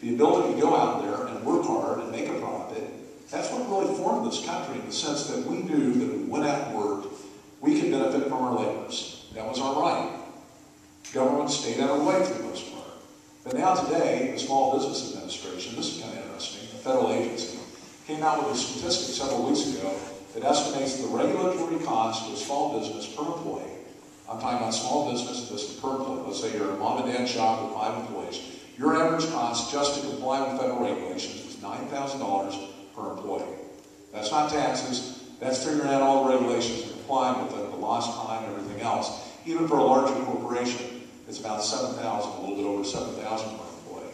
the ability to go out there and work hard and make a profit, that's what really formed this country, in the sense that we knew that if we went out and worked, we could benefit from our labors. That was our right. Government stayed out of the way for the most part. But now today, the Small Business Administration, this is kind of interesting, a federal agency, came out with a statistic several weeks ago that estimates the regulatory cost of a small business per employee. I'm talking about small business, this is per employee. Let's say you're a mom and dad shop with 5 employees. Your average cost just to comply with federal regulations is $9,000 per employee. That's not taxes. That's figuring out all the regulations and complying with the lost time and everything else. Even for a larger corporation, it's about $7,000, a little bit over $7,000 per employee.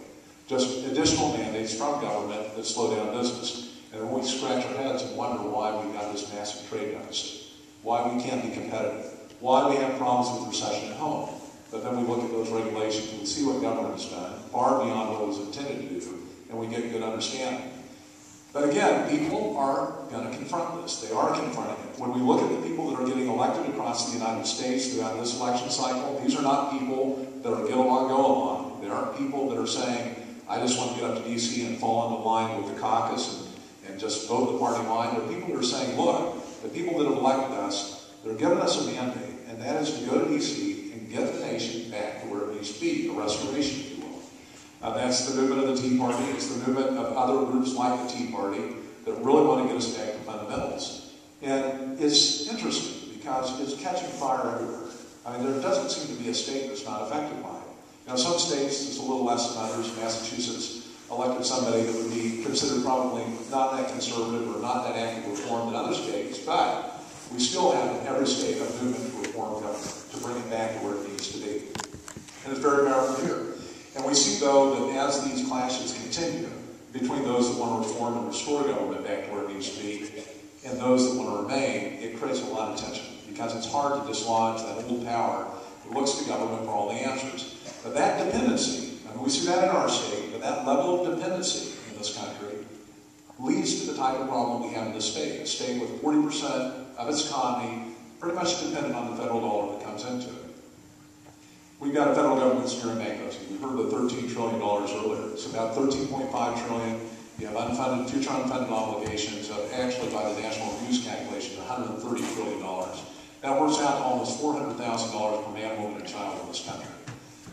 Just additional mandates from government that slow down business. And then we scratch our heads and wonder why we've got this massive trade deficit, why we can't be competitive, why we have problems with recession at home. But then we look at those regulations and we see what government has done, far beyond what it was intended to do, and we get a good understanding. But again, people are going to confront this. They are confronting it. When we look at the people that are getting elected across the United States throughout this election cycle, these are not people that are get along, go along. They aren't people that are saying, I just want to get up to D.C. and fall into line with the caucus and just vote the party line. They're people that are saying, look, the people that have elected us, they're giving us a mandate, and that is to go to D.C. and get the nation back to where it needs to be, a restoration, if you will. That's the movement of the Tea Party. It's the movement of other groups like the Tea Party that really want to get us back to fundamentals. And it's interesting because it's catching fire everywhere. I mean, there doesn't seem to be a state that's not affected by it. You know, some states, it's a little less than others. Massachusetts elected somebody that would be considered probably not that conservative or not that active reform than other states, but we still have in every state a movement to reform government, to bring it back to where it needs to be. And it's very powerful here. And we see, though, that as these clashes continue between those that want to reform and restore government back to where it needs to be and those that want to remain, it creates a lot of tension because it's hard to dislodge that old power that looks to government for all the answers. But that dependency, I mean, we see that in our state, but that level of dependency in this country leads to the type of problem we have in this state. A state with 40% of its economy pretty much dependent on the federal dollar that comes into it. We've got a federal government that's nearing bankruptcy. We've heard the $13 trillion earlier. It's about $13.5 trillion. You have unfunded, future unfunded obligations of actually, by the National Review's calculation, $130 trillion. That works out to almost $400,000 per man, woman, and child in this country.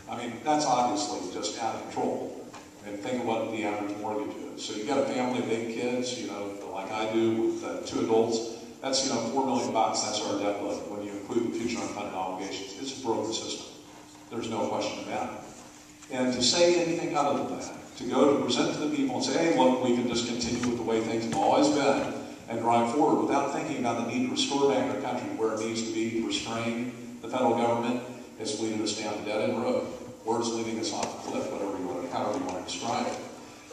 I mean, that's obviously just out of control. And think of what the average mortgage is. So you've got a family of 8 kids, you know, like I do with 2 adults. That's, you know, $4 million. That's our debt load when you include the future unfunded obligations. It's a broken system. There's no question about it. And to say anything other than that, to go to present to the people and say, hey, look, we can just continue with the way things have always been and drive forward without thinking about the need to restore back our country where it needs to be to restrain the federal government, is leading us down a dead-end road, or it's leading us off the cliff, however you want to describe it.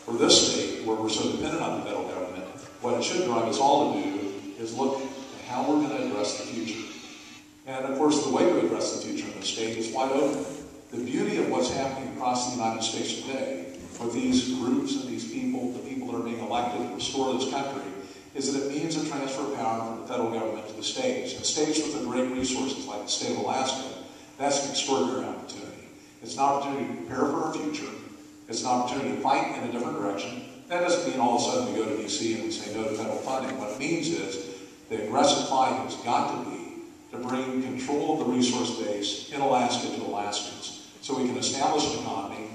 For this state, where we're so dependent on the federal government, what it should drive us all to do is look at how we're going to address the future. And of course, the way to address the future in the state is wide open. The beauty of what's happening across the United States today with these groups and these people, the people that are being elected to restore this country, is that it means a transfer of power from the federal government to the states. And states with the great resources like the state of Alaska, that's an extraordinary opportunity. It's an opportunity to prepare for our future. It's an opportunity to fight in a different direction. That doesn't mean all of a sudden we go to D.C. and we say no to federal funding. What it means is the aggressive fight has got to be to bring control of the resource base in Alaska to Alaskans so we can establish an economy.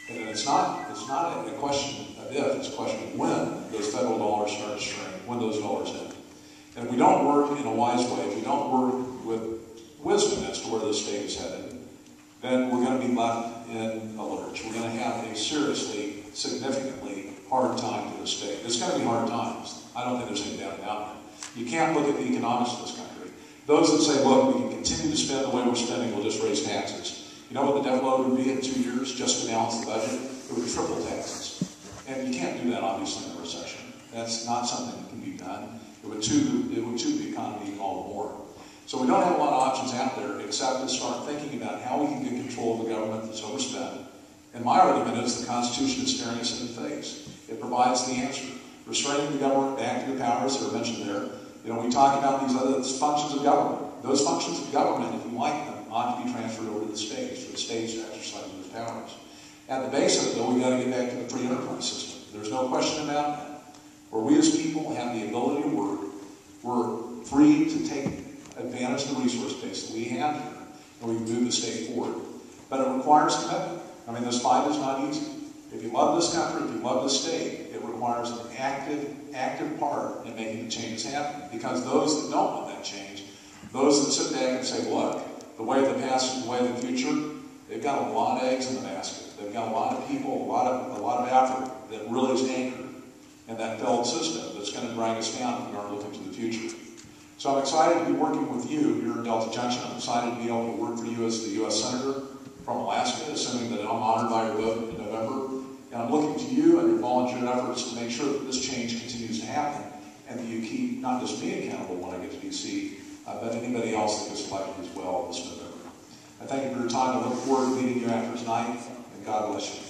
And it's not a question of if, it's a question of when those federal dollars start to shrink, when those dollars end. And if we don't work in a wise way, if we don't work with wisdom as to where the state is headed, then we're going to be left in a lurch. We're going to have a seriously, significantly hard time for the state. It's going to be hard times. I don't think there's any doubt about it. You can't look at the economics of this country. Those that say, look, we can continue to spend the way we're spending, we'll just raise taxes. You know what the debt load would be in 2 years just to balance the budget? It would triple taxes. And you can't do that, obviously, in a recession. That's not something that can be done. It would tube the economy all the more. So we don't have a lot of options out there except to start thinking about how we can get control of the government that's overspent. And my argument is the Constitution is staring us in the face. It provides the answer. Restraining the government back to the powers that are mentioned there. You know, we talk about these other functions of government. Those functions of government, if we like them, ought to be transferred over to the states for the states to exercise those powers. At the base of it, though, we've got to get back to the free enterprise system. There's no question about that. Where we as people have the ability to work, we're free to take advantage of the resource base that we have here, and we move the state forward. But it requires commitment. I mean, this fight is not easy. If you love this country, if you love this state, it requires an active part in making the changes happen. Because those that don't want that change, those that sit back and say, look, the way of the past is the way of the future, they've got a lot of eggs in the basket. They've got a lot of people, a lot of effort that really is anchored in that failed system that's going to drag us down if we aren't looking to the future. So I'm excited to be working with you here in Delta Junction. I'm excited to be able to work for you as the U.S. Senator from Alaska, assuming that I'm honored by your vote in November. And I'm looking to you and your volunteer efforts to make sure that this change continues to happen and that you keep not just me accountable when I get to D.C., but anybody else that gets elected as well this November. I thank you for your time. I look forward to meeting you after tonight, and God bless you.